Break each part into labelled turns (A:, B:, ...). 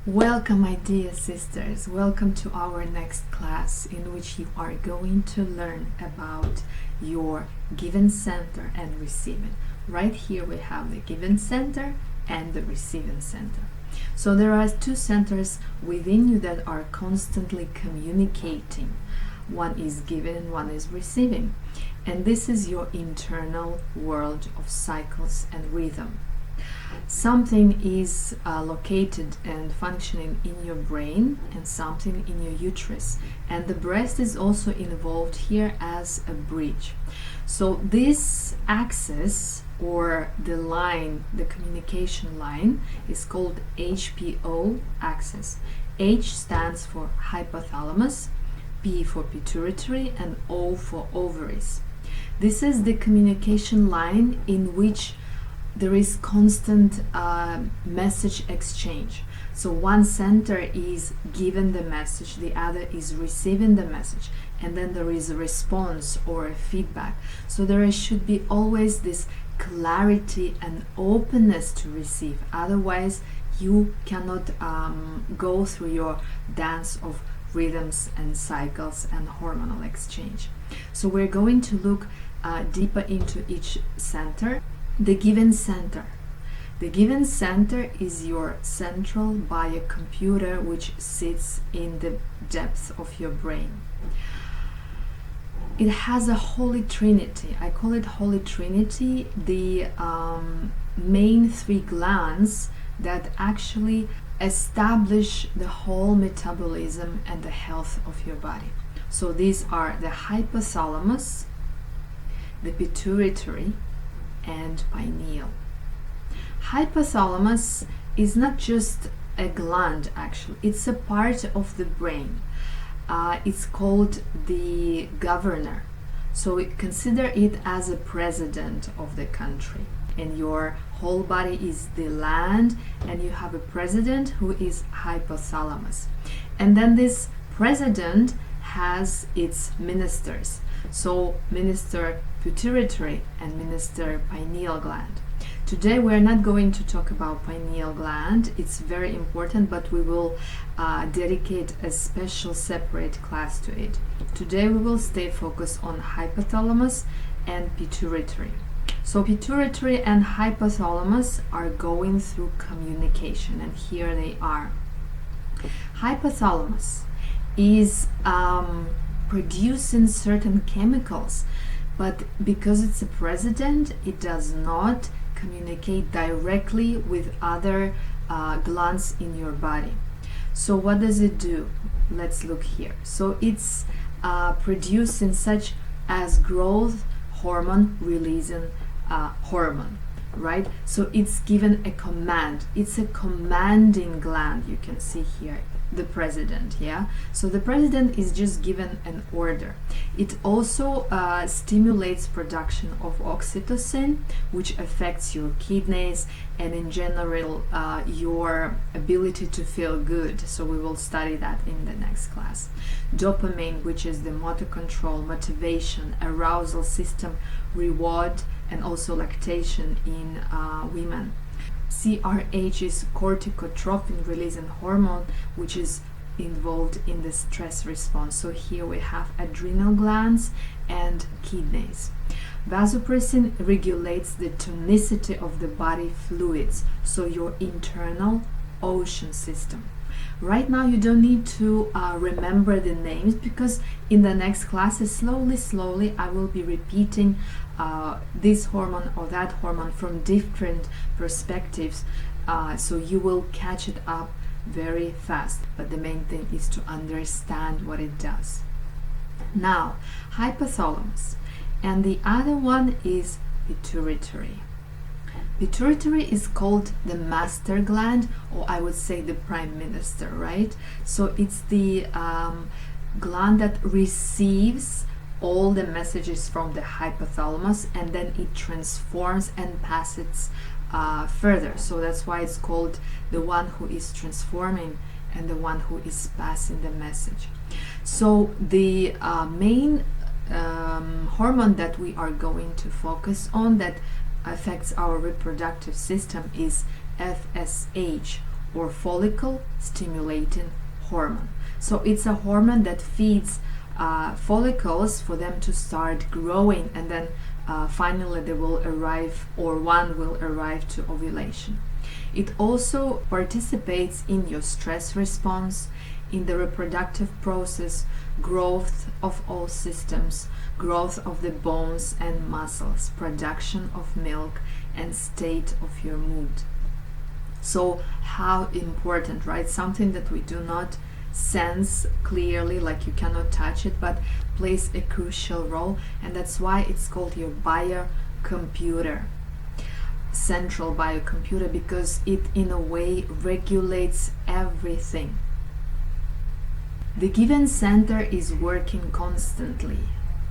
A: Welcome, my dear sisters. Welcome to our next class in which you are going to learn about your given center and receiving. Right here we have the given center and the receiving center. So there are two centers within you that are constantly communicating. One is giving and one is receiving. And this is your internal world of cycles and rhythm. Something is located and functioning in your brain and something in your uterus, and the breast is also involved here as a bridge. So this axis, or the line, the communication line, is called Hpo Axis. H stands for hypothalamus, P for pituitary, and O for ovaries. This is the communication line in which there is constant message exchange. So one center is giving the message, the other is receiving the message, and then there is a response or a feedback. So there should be always this clarity and openness to receive. Otherwise, you cannot go through your dance of rhythms and cycles and hormonal exchange. So we're going to look deeper into each center. The given center. The given center is your central biocomputer, which sits in the depths of your brain. It has a holy trinity. I call it holy trinity, the main three glands that actually establish the whole metabolism and the health of your body. So these are the hypothalamus, the pituitary, and pineal. Hypothalamus is not just a gland, actually, it's a part of the brain. It's called the governor. So consider it as a president of the country, and your whole body is the land, and you have a president who is hypothalamus. And then this president has its ministers. So minister pituitary and minister pineal gland. Today we're not going to talk about pineal gland. It's very important, but we will dedicate a special separate class to it. Today we will stay focused on hypothalamus and pituitary. So pituitary and hypothalamus are going through communication, and here they are. Hypothalamus is producing certain chemicals, but because it's a president, it does not communicate directly with other glands in your body. So what does it do? Let's look here. So it's producing such as growth hormone releasing hormone, right? So it's given a command. It's a commanding gland. You can see here the president, yeah? So the president is just given an order. It also stimulates production of oxytocin, which affects your kidneys and in general your ability to feel good. So we will study that in the next class. Dopamine, which is the motor control, motivation, arousal system, reward, and also lactation in women. CRH is corticotropin releasing hormone, which is involved in the stress response. So here we have adrenal glands and kidneys. Vasopressin regulates the tonicity of the body fluids, so your internal ocean system. Right now you don't need to remember the names, because in the next classes slowly I will be repeating this hormone or that hormone from different perspectives, so you will catch it up very fast, but the main thing is to understand what it does. Now, hypothalamus, and the other one is pituitary. Pituitary is called the master gland, or I would say the prime minister, right? So it's the gland that receives all the messages from the hypothalamus, and then it transforms and passes further. So that's why it's called the one who is transforming and the one who is passing the message. So the main hormone that we are going to focus on that affects our reproductive system is FSH, or follicle stimulating hormone. So it's a hormone that feeds follicles for them to start growing, and then finally they will arrive, or one will arrive to ovulation. It also participates in your stress response, in the reproductive process, growth of all systems, growth of the bones and muscles, production of milk, and state of your mood. So how important, right? Something that we do not sense clearly, like you cannot touch it, but plays a crucial role, and that's why it's called your biocomputer, central biocomputer, because it in a way regulates everything. The given center is working constantly.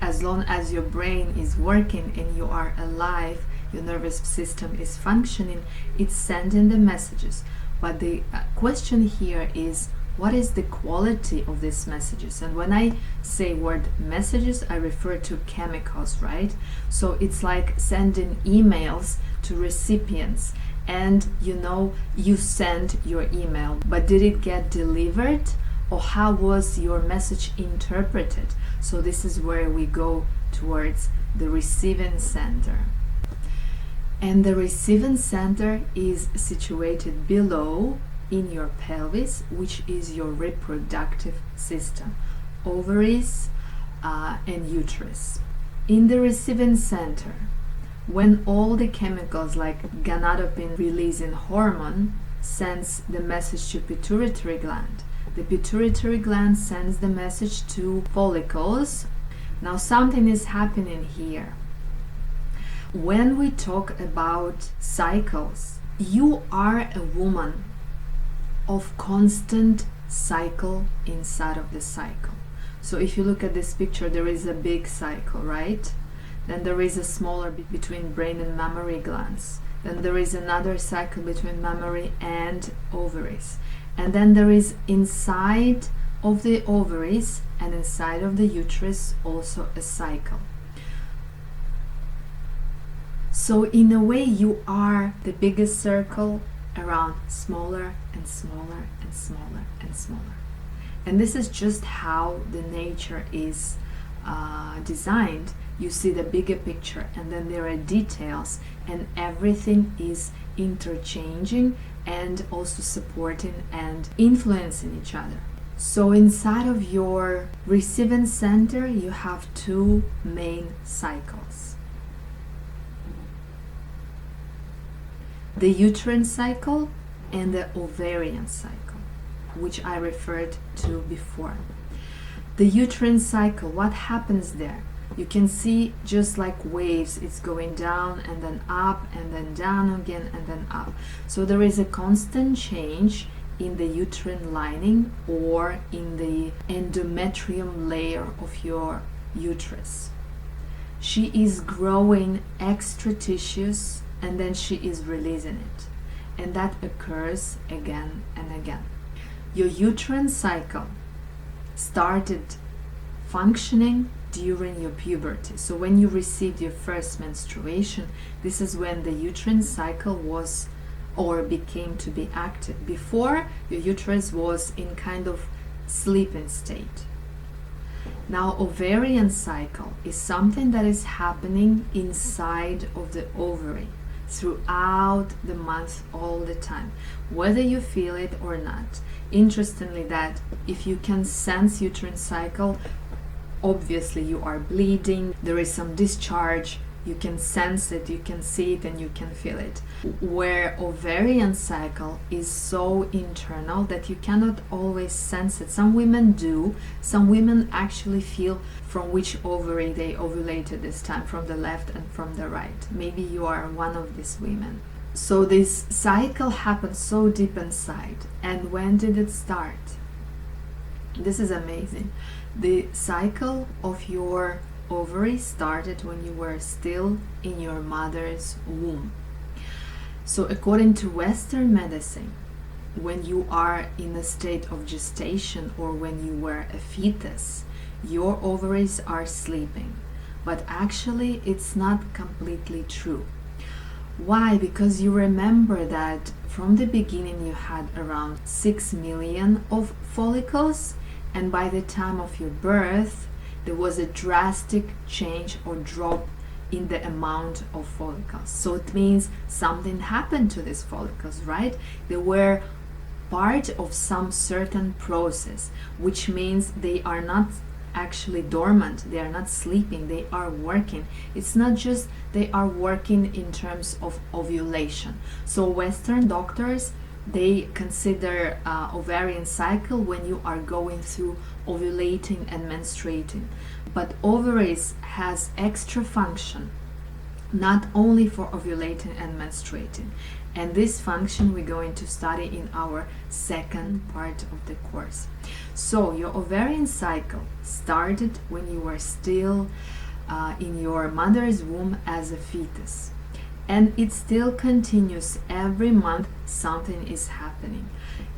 A: As long as your brain is working and you are alive, your nervous system is functioning, it's sending the messages. But the question here is, what is the quality of these messages? And when I say word messages, I refer to chemicals, right? So it's like sending emails to recipients, and you send your email, but did it get delivered, or how was your message interpreted? So this is where we go towards the receiving center. And the receiving center is situated below in your pelvis, which is your reproductive system, ovaries and uterus. In the receiving center, when all the chemicals like gonadotropin releasing hormone sends the message to pituitary gland, the pituitary gland sends the message to follicles. Now something is happening here. When we talk about cycles, you are a woman of constant cycle inside of the cycle. So if you look at this picture, there is a big cycle, right? Then there is a smaller between brain and mammary glands. Then there is another cycle between mammary and ovaries. And then there is inside of the ovaries and inside of the uterus also a cycle. So in a way, you are the biggest circle around smaller and smaller and smaller and smaller. And this is just how the nature is designed. You see the bigger picture, and then there are details, and everything is interchanging and also supporting and influencing each other. So inside of your receiving center, you have two main cycles. The uterine cycle and the ovarian cycle, which I referred to before. The uterine cycle, what happens there? You can see just like waves, it's going down and then up and then down again and then up. So there is a constant change in the uterine lining or in the endometrium layer of your uterus. She is growing extra tissues, and then she is releasing it, and that occurs again and again. Your uterine cycle started functioning during your puberty. So when you received your first menstruation, this is when the uterine cycle was or became to be active. Before, your uterus was in kind of sleeping state. Now, ovarian cycle is something that is happening inside of the ovary throughout the month, all the time, whether you feel it or not. Interestingly, that if you can sense uterine cycle, obviously you are bleeding, there is some discharge, you can sense it, you can see it, and you can feel it. Where ovarian cycle is so internal that you cannot always sense it. Some women do, some women actually feel from which ovary they ovulated this time, from the left and from the right. Maybe you are one of these women. So this cycle happens so deep inside. And when did it start? This is amazing. The cycle of your ovary started when you were still in your mother's womb. So according to Western medicine, when you are in a state of gestation or when you were a fetus, your ovaries are sleeping. But actually it's not completely true. Why? Because you remember that from the beginning you had around 6 million of follicles, and by the time of your birth there was a drastic change or drop in the amount of follicles. So it means something happened to these follicles, right? They were part of some certain process, which means they are not actually dormant, they are not sleeping, they are working. It's not just they are working in terms of ovulation. So Western doctors, they consider ovarian cycle when you are going through ovulating and menstruating. But ovaries has extra function, not only for ovulating and menstruating. And this function we're going to study in our second part of the course. So your ovarian cycle started when you were still in your mother's womb as a fetus. And it still continues every month, something is happening.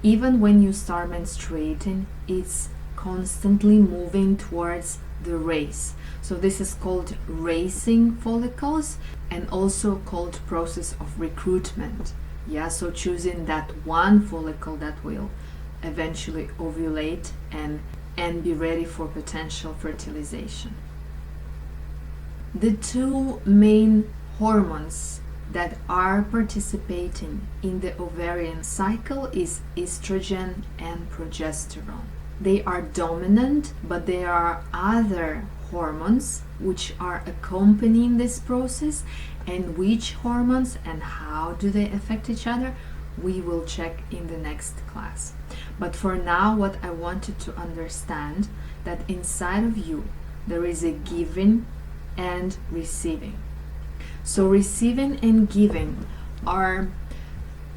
A: Even when you start menstruating, it's constantly moving towards the race. So this is called racing follicles, and also called process of recruitment. Yeah, so choosing that one follicle that will eventually ovulate and be ready for potential fertilization. The two main hormones that are participating in the ovarian cycle is estrogen and progesterone. They are dominant, but there are other hormones which are accompanying this process, and which hormones and how do they affect each other we will check in the next class. But for now, what I wanted to understand, that inside of you there is a giving and receiving. So receiving and giving are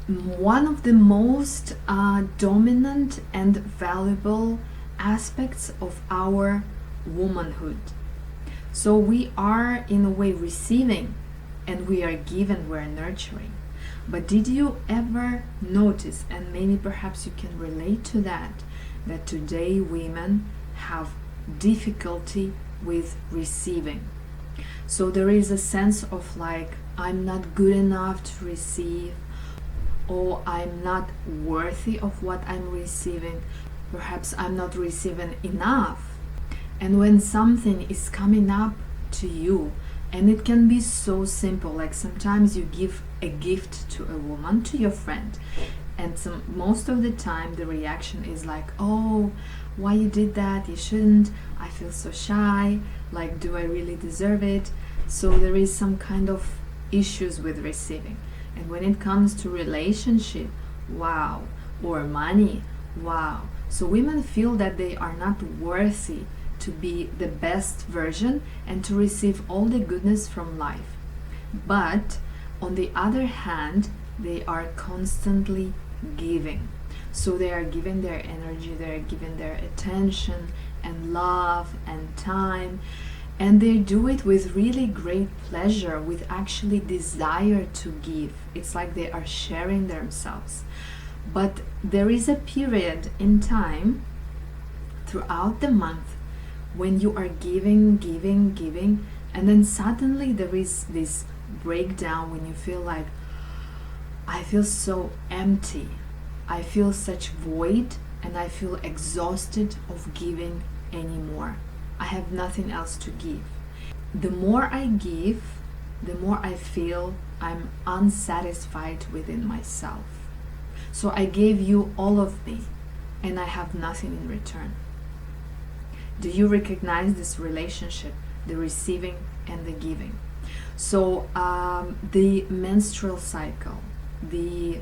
A: one of the most dominant and valuable aspects of our womanhood. So we are in a way receiving, and we are given, we're nurturing. But did you ever notice, and maybe perhaps you can relate to that today women have difficulty with receiving? So there is a sense of like, I'm not good enough to receive, or I'm not worthy of what I'm receiving. Perhaps I'm not receiving enough. And when something is coming up to you, and it can be so simple, like sometimes you give a gift to a woman, to your friend, and most of the time the reaction is like, oh, why you did that, you shouldn't, I feel so shy, like, do I really deserve it? So there is some kind of issues with receiving. And when it comes to relationship, wow, or money, wow. So women feel that they are not worthy to be the best version and to receive all the goodness from life. But on the other hand, they are constantly giving. So they are giving their energy, they are giving their attention and love and time, and they do it with really great pleasure, with actually desire to give. It's like they are sharing themselves. But there is a period in time throughout the month when you are giving, and then suddenly there is this breakdown when you feel like, I feel so empty, I feel such void, and I feel exhausted of giving anymore. I have nothing else to give. The more I give, the more I feel I'm unsatisfied within myself. So I gave you all of me, and I have nothing in return. Do you recognize this relationship, the receiving and the giving? So the menstrual cycle, the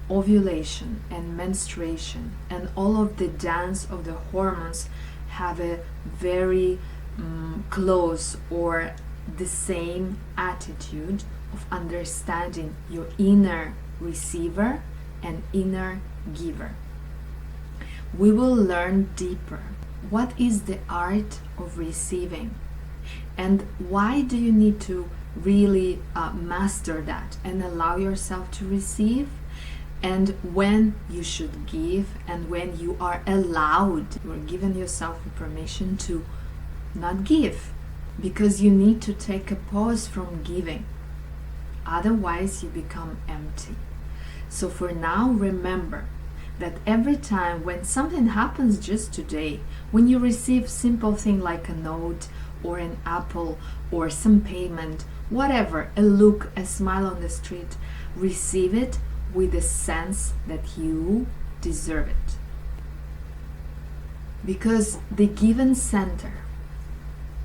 A: ovulation and menstruation, and all of the dance of the hormones have a very close or the same attitude of understanding your inner receiver and inner giver. We will learn deeper what is the art of receiving, and why do you need to really master that and allow yourself to receive, and when you should give, and when you are allowed, you are giving yourself permission to not give, because you need to take a pause from giving, otherwise you become empty. So for now, remember that every time when something happens just today, when you receive simple thing like a note or an apple or some payment, whatever, a look, a smile on the street, receive it with the sense that you deserve it. Because the given center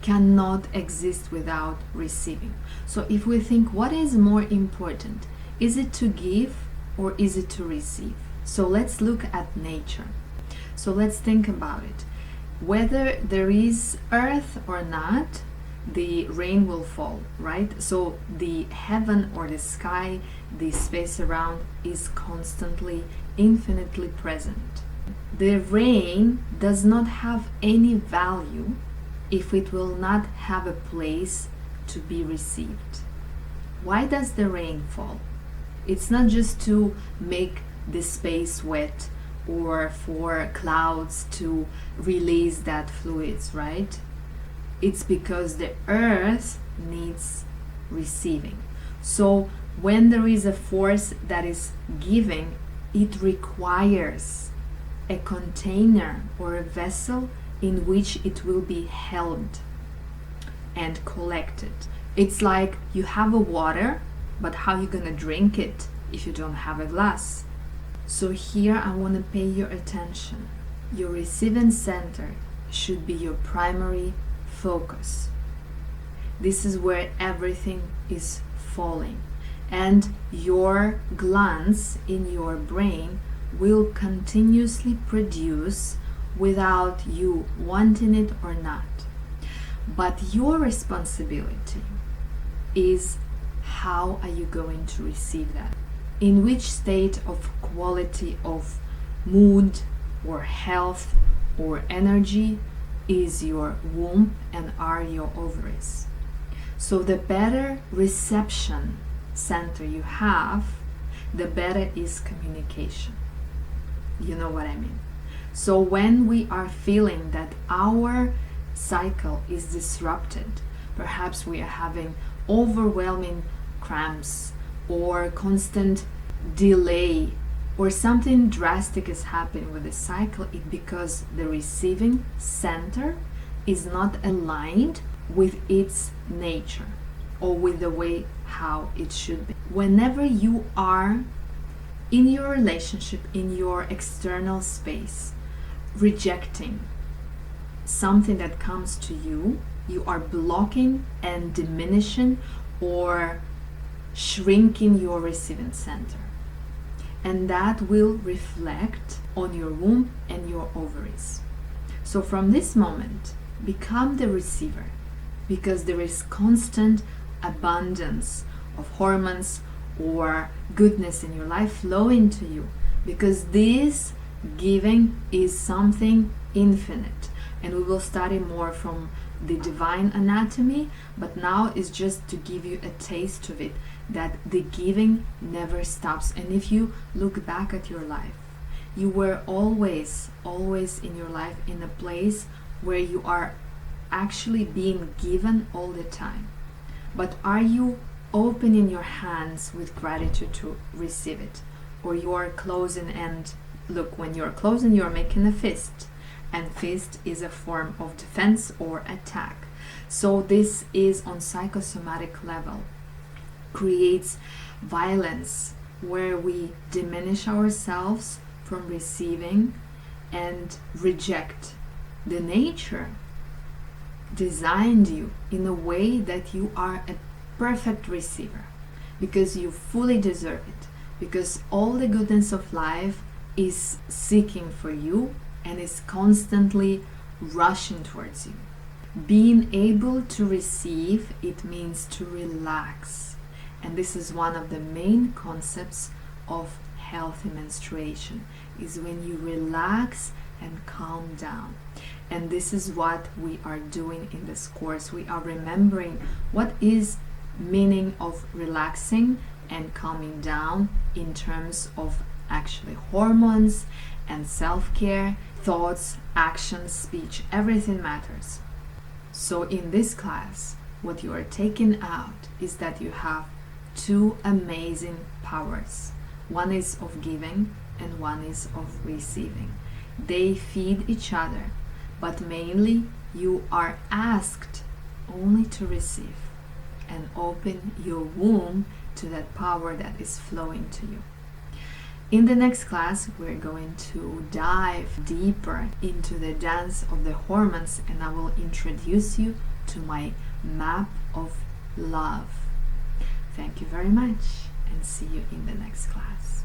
A: cannot exist without receiving. So if we think, what is more important? Is it to give or is it to receive? So let's look at nature. So let's think about it. Whether there is earth or not, the rain will fall, right? So the heaven or the sky, the space around, is constantly, infinitely present. The rain does not have any value if it will not have a place to be received. Why does the rain fall? It's not just to make the space wet or for clouds to release that fluids, right? It's because the earth needs receiving. So when there is a force that is giving, it requires a container or a vessel in which it will be held and collected. It's like you have a water, but how are you gonna drink it if you don't have a glass? So here I want to pay your attention. Your receiving center should be your primary focus. This is where everything is falling, and your glands in your brain will continuously produce without you wanting it or not. But your responsibility is, how are you going to receive that? In which state of quality of mood or health or energy is your womb and are your ovaries? So the better reception center you have, the better is communication. You know what I mean? So when we are feeling that our cycle is disrupted, perhaps we are having overwhelming cramps or constant delay or something drastic is happening with the cycle, it's because the receiving center is not aligned with its nature or with the way how it should be. Whenever you are in your relationship, in your external space, rejecting something that comes to you, you are blocking and diminishing or shrinking your receiving center. And that will reflect on your womb and your ovaries. So from this moment, become the receiver, because there is constant abundance of hormones or goodness in your life flowing to you, because this giving is something infinite. And we will study more from the divine anatomy, but now is just to give you a taste of it, that the giving never stops. And if you look back at your life, you were always in your life in a place where you are actually being given all the time. But are you opening your hands with gratitude to receive it? Or you are closing, and look, when you're closing, you're making a fist. And fist is a form of defense or attack. So this is on psychosomatic level, creates violence where we diminish ourselves from receiving and reject. The nature designed you in a way that you are a perfect receiver, because you fully deserve it, because all the goodness of life is seeking for you and is constantly rushing towards you. Being able to receive, it means to relax. And this is one of the main concepts of healthy menstruation, is when you relax and calm down. And this is what we are doing in this course. We are remembering what is meaning of relaxing and calming down in terms of actually hormones and self-care, thoughts, actions, speech, everything matters. So in this class, what you are taking out is that you have two amazing powers. One is of giving and one is of receiving. They feed each other, but mainly you are asked only to receive and open your womb to that power that is flowing to you. In the next class, we're going to dive deeper into the dance of the hormones, and I will introduce you to my map of love. Thank you very much, and see you in the next class.